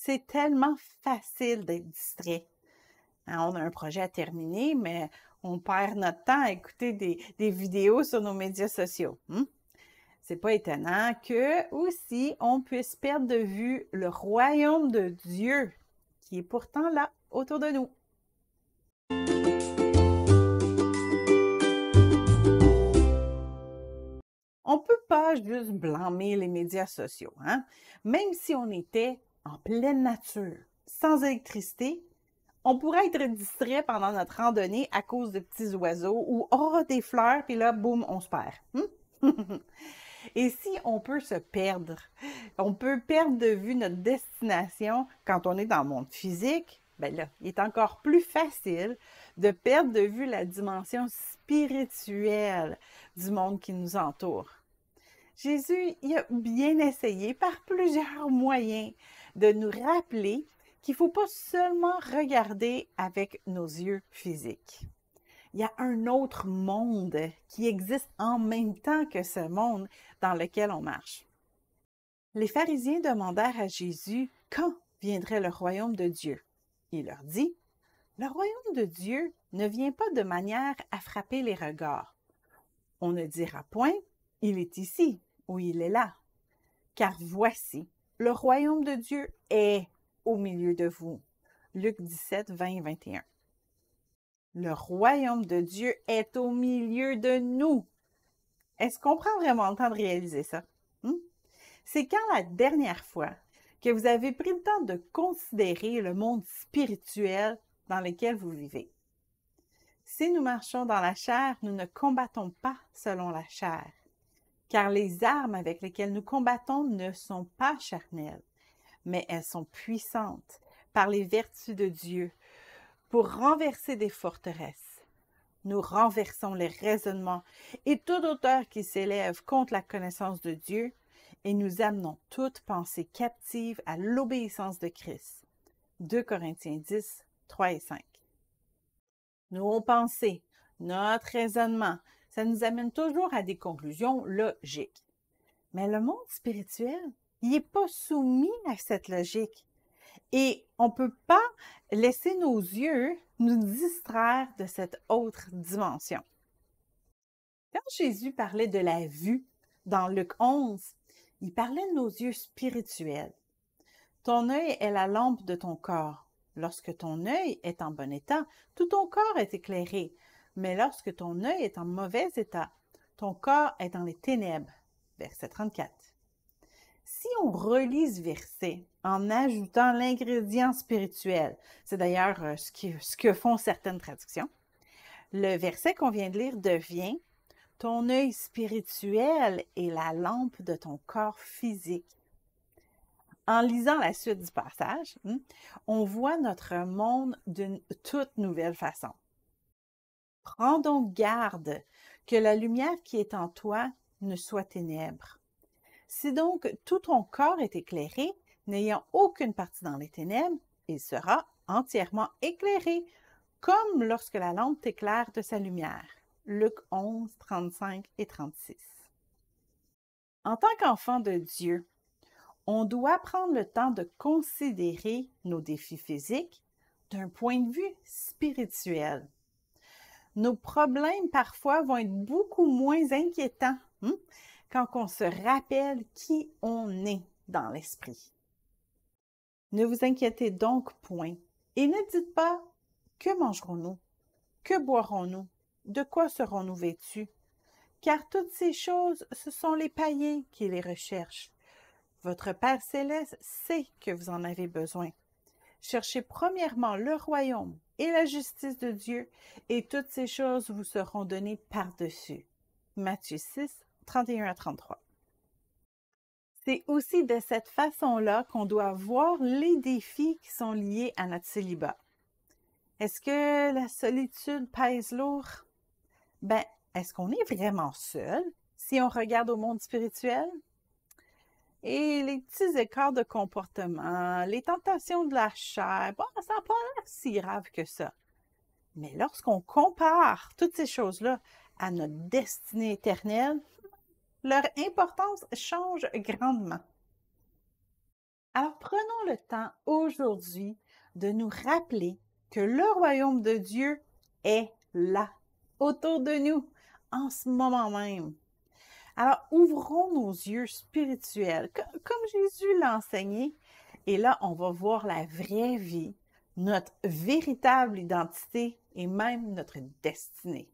C'est tellement facile d'être distrait. Hein, on a un projet à terminer, mais on perd notre temps à écouter des vidéos sur nos médias sociaux. C'est pas étonnant que aussi on puisse perdre de vue le royaume de Dieu qui est pourtant là autour de nous. On ne peut pas juste blâmer les médias sociaux, hein? Même si on était en pleine nature, sans électricité, on pourrait être distrait pendant notre randonnée à cause de petits oiseaux ou des fleurs, puis là, boum, on se perd. Et si on peut se perdre, on peut perdre de vue notre destination quand on est dans le monde physique, ben là, il est encore plus facile de perdre de vue la dimension spirituelle du monde qui nous entoure. Jésus il a bien essayé par plusieurs moyens de nous rappeler qu'il ne faut pas seulement regarder avec nos yeux physiques. Il y a un autre monde qui existe en même temps que ce monde dans lequel on marche. Les pharisiens demandèrent à Jésus quand viendrait le royaume de Dieu. Il leur dit, le royaume de Dieu ne vient pas de manière à frapper les regards. On ne dira point, il est ici ou il est là. Car voici, le royaume de Dieu est au milieu de vous. Luc 17, 20 et 21. Le royaume de Dieu est au milieu de nous. Est-ce qu'on prend vraiment le temps de réaliser ça? C'est quand la dernière fois que vous avez pris le temps de considérer le monde spirituel dans lequel vous vivez? Si nous marchons dans la chair, nous ne combattons pas selon la chair, car les armes avec lesquelles nous combattons ne sont pas charnelles, mais elles sont puissantes par les vertus de Dieu pour renverser des forteresses. Nous renversons les raisonnements et toute hauteur qui s'élève contre la connaissance de Dieu et nous amenons toute pensée captive à l'obéissance de Christ. 2 Corinthiens 10, 3 et 5. Nos pensées, notre raisonnement, ça nous amène toujours à des conclusions logiques. Mais le monde spirituel, il n'est pas soumis à cette logique. Et on ne peut pas laisser nos yeux nous distraire de cette autre dimension. Quand Jésus parlait de la vue dans Luc 11, il parlait de nos yeux spirituels. Ton œil est la lampe de ton corps. Lorsque ton œil est en bon état, tout ton corps est éclairé. Mais lorsque ton œil est en mauvais état, ton corps est dans les ténèbres. Verset 34. Si on relit ce verset en ajoutant l'ingrédient spirituel, c'est d'ailleurs ce que font certaines traductions, le verset qu'on vient de lire devient « Ton œil spirituel est la lampe de ton corps physique ». En lisant la suite du passage, on voit notre monde d'une toute nouvelle façon. Prends donc garde que la lumière qui est en toi ne soit ténèbres. Si donc tout ton corps est éclairé, n'ayant aucune partie dans les ténèbres, il sera entièrement éclairé, comme lorsque la lampe t'éclaire de sa lumière. Luc 11, 35 et 36. En tant qu'enfant de Dieu, on doit prendre le temps de considérer nos défis physiques d'un point de vue spirituel. Nos problèmes parfois vont être beaucoup moins inquiétants quand on se rappelle qui on est dans l'esprit. Ne vous inquiétez donc point et ne dites pas « Que mangerons-nous? Que boirons-nous? De quoi serons-nous vêtus? » Car toutes ces choses, ce sont les païens qui les recherchent. Votre Père céleste sait que vous en avez besoin. Cherchez premièrement le royaume et la justice de Dieu, et toutes ces choses vous seront données par-dessus. Matthieu 6, 31 à 33. C'est aussi de cette façon-là qu'on doit voir les défis qui sont liés à notre célibat. Est-ce que la solitude pèse lourd? Est-ce qu'on est vraiment seul si on regarde au monde spirituel? Et les petits écarts de comportement, les tentations de la chair, ça n'a pas l'air si grave que ça. Mais lorsqu'on compare toutes ces choses-là à notre destinée éternelle, leur importance change grandement. Alors prenons le temps aujourd'hui de nous rappeler que le royaume de Dieu est là, autour de nous, en ce moment même. Alors ouvrons nos yeux spirituels, comme Jésus l'a enseigné, et là on va voir la vraie vie, notre véritable identité et même notre destinée.